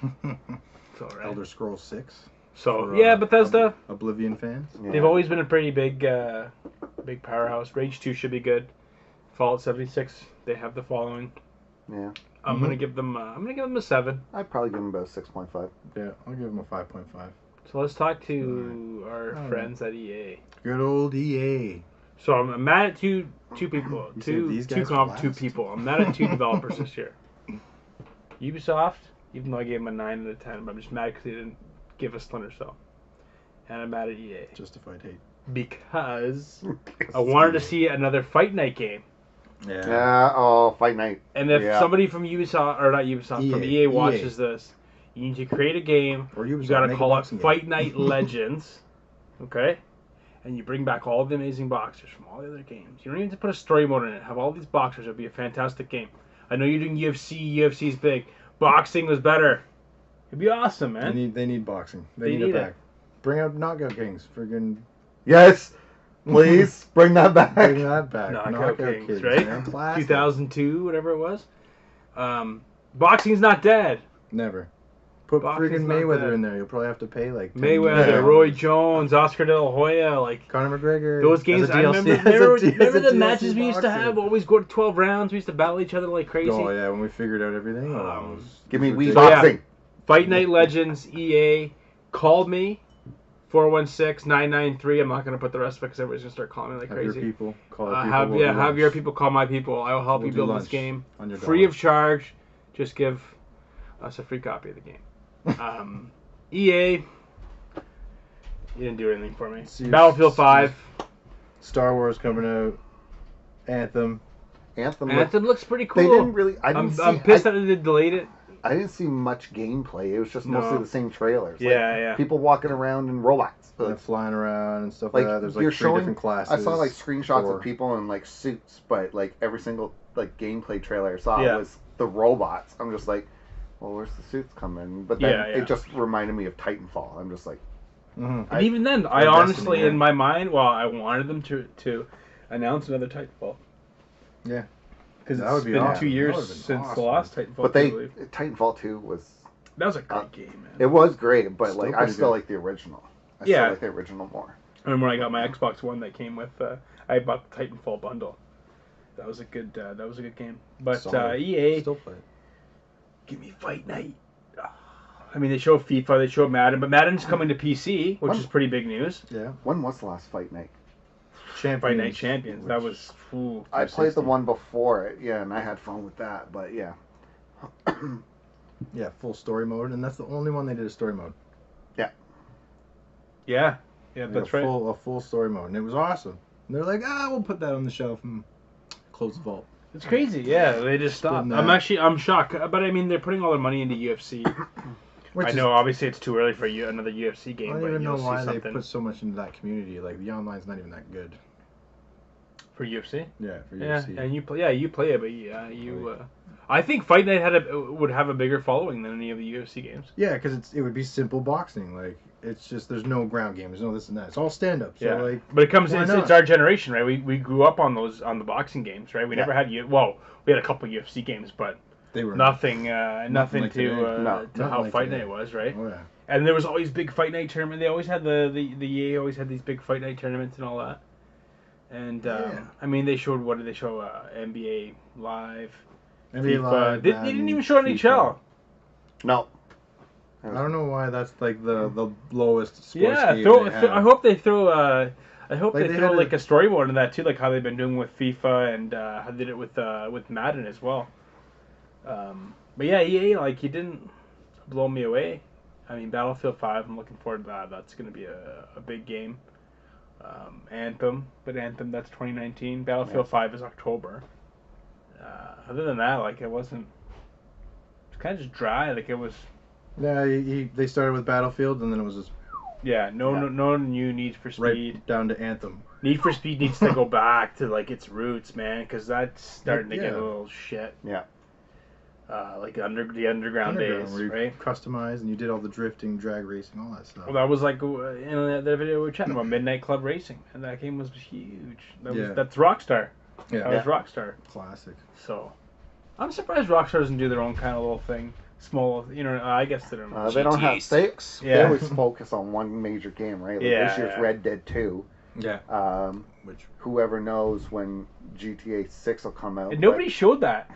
It's alright. Elder Scrolls 6. So for, yeah, Bethesda. Oblivion fans. Yeah. They've always been a pretty big powerhouse. Rage 2 should be good. Fallout 76. They have the following. Yeah. I'm gonna give them. I'm gonna give them a 7. I'd probably give him about 6.5. Yeah, I'll give them a 5.5. So let's talk to our Alright. friends at EA. Good old EA. So I'm mad at two people. You Two saved these two guys for comp two last? people. I'm mad at two developers this year. Ubisoft, even though I gave them a 9 out of 10, but I'm just mad because they didn't give us Splinter Cell. And I'm mad at EA Justified hate. because I wanted to see another Fight Night game. Yeah. Yeah, oh, Fight Night. And if Yeah. somebody from Ubisoft, or not Ubisoft, from EA watches this, you need to create a game. Or You Ubisoft, gotta make a call it boxing game. Fight Night Legends. Okay? And you bring back all the amazing boxers from all the other games. You don't even have to put a story mode in it. Have all these boxers. It'd be a fantastic game. I know you're doing UFC. UFC's big. Boxing was better. It'd be awesome, man. They need boxing. They They need need it it. back. Bring out Knockout Kings. Friggin' Yes, please bring that back. bring that back. Knockout Kings, man. right? Classic. 2002, whatever it was. Boxing's not dead. Never. Put Boxing's friggin' not Mayweather dead. in there. You'll probably have to pay like $10 Mayweather, million. Roy Jones, Oscar De La Hoya, like Conor McGregor. those games. as a I DLC remember as a the DLC matches we used to boxer. have. Always go to 12 rounds. We used to battle each other like crazy. Oh yeah, when we figured out everything. Give me Wii So, yeah. Boxing. Fight Night Legends, EA, called me, 416-993. I'm not going to put the rest of it because everybody's going to start calling me like Have your crazy. people call our people. Have we'll do have lunch your people call my people. I will help We'll you do build this lunch game. on your Free dollar. of charge. Just give us a free copy of the game. EA, you didn't do anything for me. See, Battlefield 5. Star Wars coming out. Anthem. Anthem. Anthem looks pretty cool. They didn't really. I'm pissed that they delayed it. I didn't see much gameplay. It was just No. mostly the same trailers. Yeah. People walking around in robots. They're flying around and stuff Like, like that. There's you're like 3 showing- different classes. I saw like screenshots for- of people in like suits, but like every single like gameplay trailer I saw Yeah. was the robots. I'm just like, well, where's the suits coming? But then Yeah. it just reminded me of Titanfall. I'm just like, Mhm. And even then, I Destiny, honestly, yeah. in my mind, I wanted them to announce another Titanfall. Yeah. Because That it's would be been awesome. 2 years That would've been since the awesome. last Titanfall. but I believe. Titanfall 2 was That was a great game, man. it was great, but Still like I pretty still good. like the original. I Yeah. still like the original more. I remember when I got my Xbox One that came with, I bought the Titanfall bundle. That was a good game. But Solid. EA, Still play it. give me Fight Night. I mean, they show FIFA, they show Madden, but Madden's coming to PC, which is pretty big news. Yeah. When was the last Fight Night? Fight Night Champions. That which- was. Ooh. I played the 360. one before it, yeah, and I had fun with that. But yeah, Yeah, full story mode, and that's the only one they did a story mode. Yeah, Like that's a right. full story mode, and it was awesome. And they're like, we'll put that on the shelf and close the vault. It's crazy. Yeah, they just stopped. Didn't I'm shocked, but I mean, they're putting all their money into UFC. Which I know, obviously, it's too early for another UFC I game, don't but even know you'll why see they something put so much into that community. Like the online's not even that good. for UFC. Yeah, for Yeah, UFC. and you play. Yeah, you play it, but you. I think Fight Night would have a bigger following than any of the UFC games. Yeah, because it would be simple boxing. Like it's just there's no ground game. There's no this and that. It's all stand up. So Yeah, like but it comes. why It's not? our generation, right? We grew up on the boxing games, right? We Yeah. never had we had a couple UFC games, but they were nothing like to today. to Nothing how like Fight today. Night was, right? Oh yeah. And there was always big Fight Night tournament. They always had the EA always had these big Fight Night tournaments and all that. And Yeah. I mean, they showed what did they show? NBA Live, NBA FIFA. Live, They didn't Madden, even show NHL. no. I don't know why that's like the lowest sports Yeah, game throw, they I have. hope they throw. I hope Like, they they throw had like a story mode in that too, like how they've been doing with FIFA and how they did it with Madden as well. But yeah, EA like he didn't blow me away. I mean, Battlefield 5, I'm looking forward to that. That's going to be a big game. Anthem, but Anthem that's 2019. Battlefield 5 is October. Other than that, like it wasn't. It's kind of just dry. Like it was. Yeah, they started with Battlefield, and then it was just Yeah, no new Need for Speed. Right down to Anthem. Need for Speed needs to go back to like its roots, man, because that's starting to get a little shit. Yeah. Like the underground days, where you right? Customized and you did all the drifting, drag racing, all that stuff. Well, that was like in the video we were chatting about Midnight Club Racing, and that game was huge. That's Rockstar. Yeah. That was Rockstar. Classic. So, I'm surprised Rockstar doesn't do their own kind of little thing. Small, I guess they don't. They don't have. They always focus on one major game, right? Like this year's Red Dead 2. Yeah. Which whoever knows when GTA 6 will come out. And nobody showed that.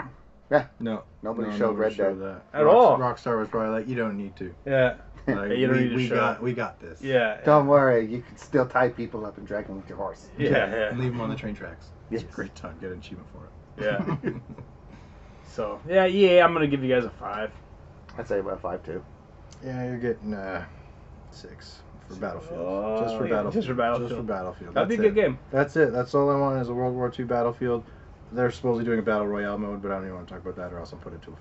Yeah. No. Nobody showed Red Dead that. At all. Rockstar was probably like, you don't need to. Yeah. Like, you don't need to show. We got this. Yeah. Don't worry, you can still tie people up and drag them with your horse. Yeah. And leave them on the train tracks. Yes. It's a great time. Get an achievement for it. Yeah. So, yeah, I'm going to give you guys a 5. I'd say about 5 too. Yeah, you're getting 6 for Battlefield. Oh, Just for yeah, Battlefield. just for Battlefield. Just for Battlefield. That'd be a good game. That's it. That's all I want is a World War II Battlefield. They're supposedly doing a Battle Royale mode, but I don't even want to talk about that or else I'll put it to a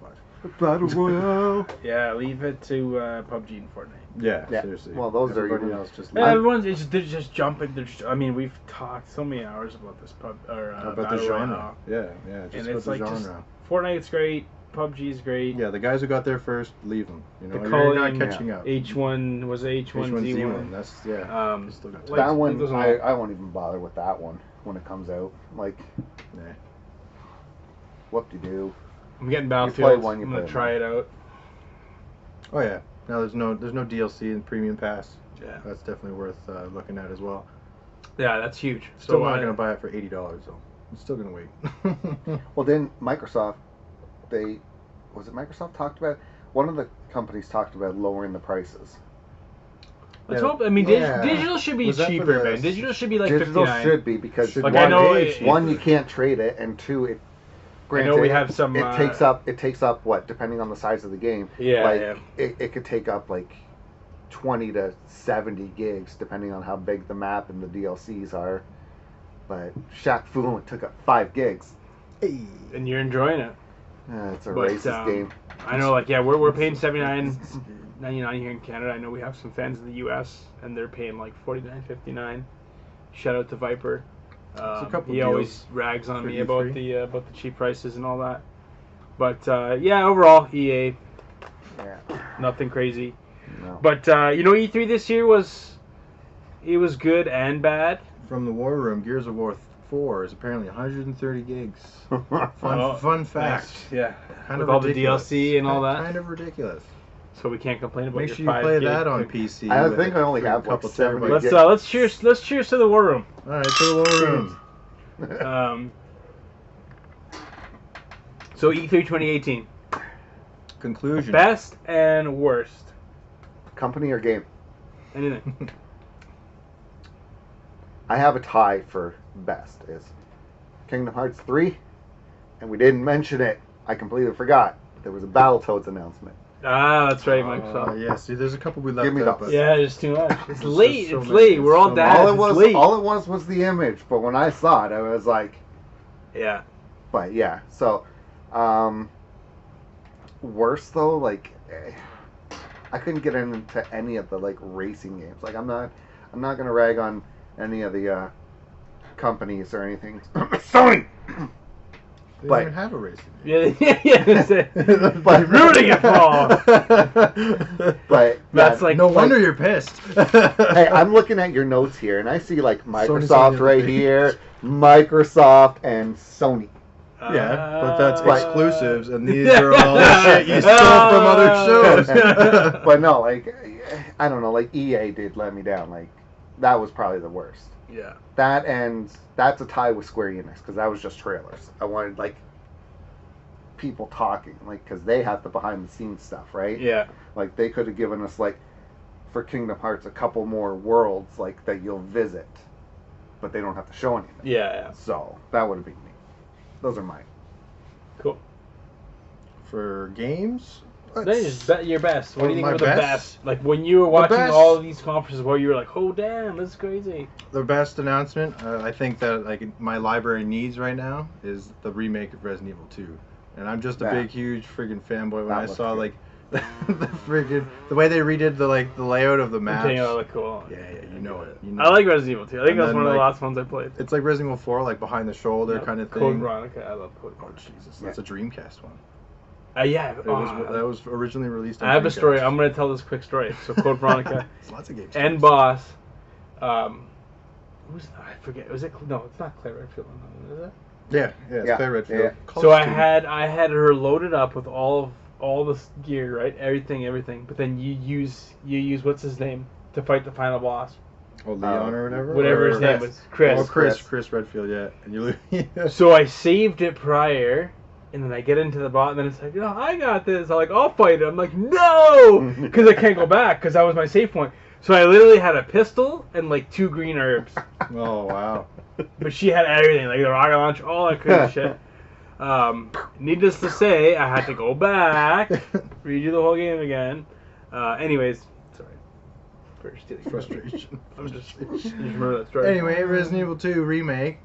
5. Battle Royale. Yeah, leave it to PUBG and Fortnite. Yeah, Yeah. seriously. Well, those are Everybody even- else just Yeah, everyone's they're just jumping. We've talked so many hours about this about Battle the genre. Royale. Yeah, just And about it's the like genre. Fortnite's great, PUBG's great. Yeah, the guys who got there first, leave them. You know, The you're not calling, catching up. H1 was H1Z1. H1Z1. That's Um, you still got like- That one, those are I won't even bother with that one when it comes out. Like, Nah. whoop-de-doo. I'm getting You Battlefield. play one, you I'm gonna play try it out. Oh yeah. Now there's no DLC and Premium Pass. Yeah. That's definitely worth looking at as well. Yeah, that's huge. Still not gonna buy it for $80 though. I'm still gonna wait. Well, then Microsoft, was it Microsoft talked about? One of the companies talked about lowering the prices. Let's Yeah. hope. I mean, Yeah. digital should be Was that for cheaper, the- man. Digital should be like Digital 59. should be because Should Like, be I know way it- cheaper. one, you can't trade it, and two, it. I Granted, know we have some. It takes up what, depending on the size of the game. Yeah, like, yeah. It could take up like 20 to 70 gigs, depending on how big the map and the DLCs are. But Shaq Fu only took up 5 gigs. Hey. And you're enjoying it. It's a But, racist game. I know, like, yeah, we're paying $79.99 here in Canada. I know we have some fans in the U.S. and they're paying like $49.59. Shout out to Viper. a couple He deals always rags on for me about E3. the cheap prices and all that. But yeah, overall EA, Yeah. nothing crazy. No. But E3 this year was good and bad. From the War Room, Gears of War 4 is apparently 130 gigs. Oh, Fun fact. Nice. Yeah, Kind with of all the ridiculous. DLC and all that. Kind of ridiculous. So we can't complain about Make your sure you 5 play gig that on thing. PC. I with think I only a have, like, couple 7 terabytes. gigs. Let's cheers to the War Room. All right, to the War Room. So E3 2018, Conclusion. best and worst. Company or game? Anything? I have a tie for best. Is Kingdom Hearts 3, and we didn't mention it. I completely forgot. There was a Battletoads announcement. Ah, that's right, Microsoft. Yeah, see, there's a couple we left Give me out, those. but Yeah, it's too much. It's It's late. just so It's many. late. We're all So dads. many. all it It's late. was the image, but when I saw it, I was like, Yeah. but yeah. So, worse though, like, I couldn't get into any of the like racing games. Like, I'm not gonna rag on any of the companies or anything. Sony. they but- don't even have a racing game. Yeah. That's it. But ruining it for all. But That's yeah, like No wonder you're pissed. hey, I'm looking at your notes here, and I see like Microsoft Sony right has a here, Microsoft and Sony. Yeah, but that's But- exclusives, and these are all the shit you stole from other shows. But no, like, I don't know, like EA did let me down. Like, that was probably the worst. Yeah. That and that's a tie with Square Enix because that was just trailers. I wanted like people talking, like, because they have the behind the scenes stuff, right? Yeah. Like they could have given us like for Kingdom Hearts a couple more worlds like that you'll visit, but they don't have to show anything. Yeah. So that would have been me. Those are mine. Cool. For games, Then just bet your best. What do you think My were the best? best? Like when you were watching best? all of these conferences, where you were like, "Oh damn, that's crazy." the best announcement I think that like my library needs right now is the remake of Resident Evil 2, and I'm just a Yeah. big, huge friggin' fanboy when That I looks saw good. like the way they redid the layout of the maps. Cool. Yeah, you know it. You know I like Resident Evil 2. I think And that's then, one of the like, last ones I played. It's like Resident Evil 4, like behind the shoulder kind of thing. Code Veronica. I love Code Oh Veronica. Jesus, that's a Dreamcast one. Yeah. That was originally released on I have a Dreamcast. story. I'm going to tell this quick story. So Code Veronica There's lots of games. and Boss. I forget. Was it? No, it's not Claire Redfield. Is it? Yeah, it's Claire Redfield. Yeah. So I had her loaded up with all this gear, right? Everything. But then you use what's his name to fight the final boss. Oh, Leon or whatever. Whatever his name was, Chris. Oh, Chris Redfield. Yeah, and you. So I saved it prior, and then I get into the bot, and then it's like, I got this. I'm like, I'll fight it. I'm like, no, because I can't go back because that was my save point. So I literally had a pistol and like 2 green herbs. Oh wow. But she had everything, like the rocket launch, all that crazy shit. Needless to say, I had to go back, redo the whole game again. Anyways, sorry for stealing Frustration. I'm just remember that story. Anyway, Resident Evil 2 remake,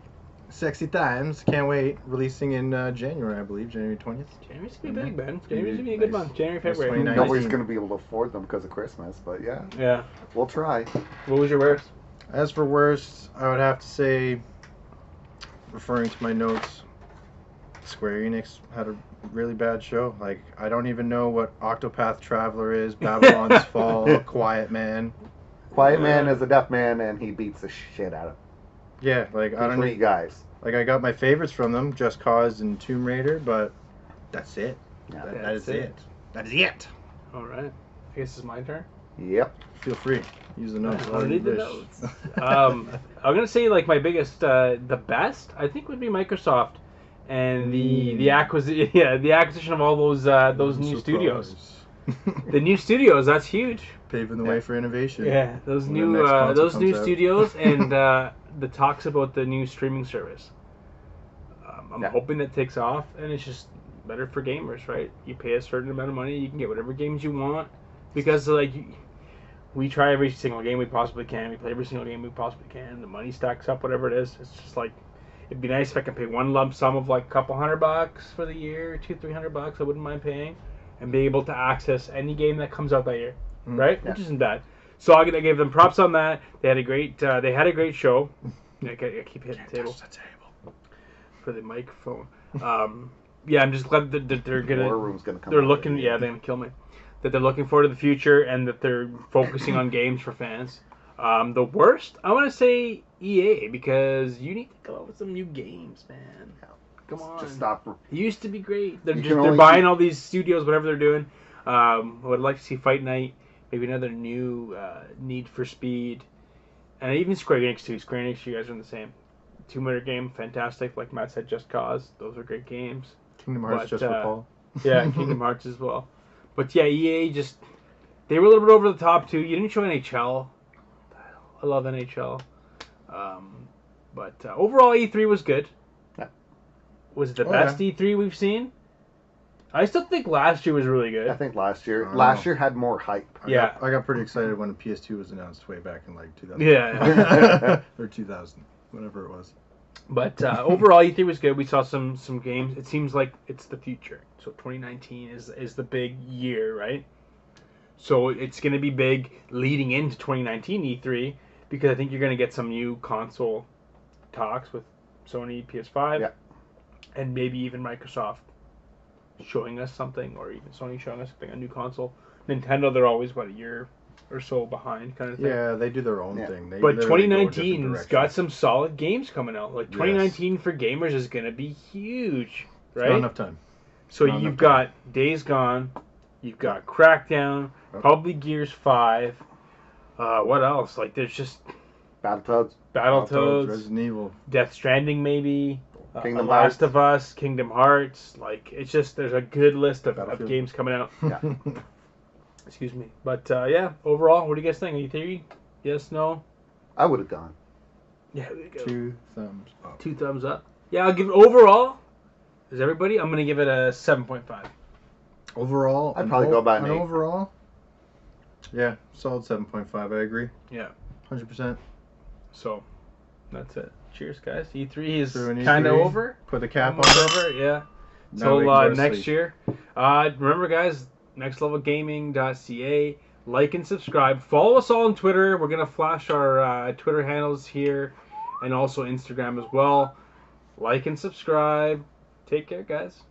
sexy times. Can't wait. Releasing in January, I believe, January 20th. January's gonna be big, man. January's gonna be a good month. January, February. 2019. Nobody's going to be able to afford them because of Christmas, but yeah, Yeah. we'll try. What was your worst? As for worst, I would have to say, referring to my notes, Square Enix had a really bad show. Like, I don't even know what Octopath Traveler is, Babylon's Fall, Quiet Man. Quiet Man is a deaf man, and he beats the shit out of Yeah, like, I don't 3 guys. Like, I got my favorites from them, Just Cause and Tomb Raider, but that's it. Yeah. That is it. That is it. All right. I guess it's my turn. Yep. Feel free. Use the notes. I need the notes. I'm gonna say like my biggest, the best I think would be Microsoft, and the acquisition of all those new studios. The new studios, that's huge. Paving the way for innovation. Yeah, those When new the next console those new comes out. studios and the talks about the new streaming service. I'm hoping that takes off, and it's just better for gamers, right? You pay a certain amount of money, you can get whatever games you want, because like we try every single game we possibly can, we play every single game we possibly can. The money stacks up, whatever it is. It's just like it'd be nice if I can pay one lump sum of like a couple $100 for the year, $200-300. I wouldn't mind paying, and be able to access any game that comes out that year, right? Yeah. Which isn't bad. So I gave them props on that. They had a great show. I keep hitting the table for the microphone. Yeah, I'm just glad that they're gonna. War Room's gonna come. They're out looking. later. Yeah, they're gonna kill me. That they're looking forward to the future and that they're focusing on games for fans. The worst, I want to say EA, because you need to come up with some new games, man. Come on. Just stop. It used to be great. They're You can they're only buying keep- all these studios, whatever they're doing. I would like to see Fight Night, maybe another new Need for Speed, and even Square Enix too. Square Enix, you guys are in the same. Tomb Raider game, fantastic. Like Matt said, Just Cause, those are great games. Kingdom Hearts But, just for Paul. Yeah, Kingdom Hearts as well. But yeah, EA just, they were a little bit over the top too. You didn't show NHL. I love NHL. But overall, E3 was good. Yeah. Was it the best E3 we've seen? I still think last year was really good. I think last year had more hype. Yeah. I got pretty excited when the PS2 was announced way back in like 2000. Yeah. Or 2000, whatever it was. But overall, E3 was good. We saw some games. It seems like it's the future. So 2019 is the big year, right? So it's going to be big leading into 2019 E3, because I think you're going to get some new console talks with Sony, PS5, Yeah. and maybe even Microsoft showing us something, or even Sony showing us something, a new console. Nintendo, they're always, a year or so behind kind of thing. Yeah, they do their own Yeah. thing. They But literally go a different 2019's direction. got some solid games coming out. Like 2019 for gamers is going to be huge, right? Not enough time. So Not you've enough got Days Gone, you've got Crackdown, probably Gears 5. What else? Like there's just Battletoads. Battletoads, Resident Evil. Death Stranding maybe, Kingdom Last Hearts. of Us, Kingdom Hearts. Like it's just there's a good list of Battlefield. games coming out. Yeah. Excuse me. But yeah, overall, what do you guys think? E3? Yes, no? I would have gone. Yeah, there you go. 2 thumbs up. 2 thumbs up. Yeah, I'll give it overall. Is everybody? I'm gonna give it a 7.5. Overall, I'd probably go about an 8. overall. Yeah, solid 7.5. I agree. Yeah. 100%. So, that's it. Cheers, guys. E3 is Through an kind of E3. over. Put the cap on Almost it. over, yeah. Now we can So go to next sleep. year, remember, guys, nextlevelgaming.ca. Like and subscribe. Follow us all on Twitter. We're going to flash our Twitter handles here and also Instagram as well. Like and subscribe. Take care, guys.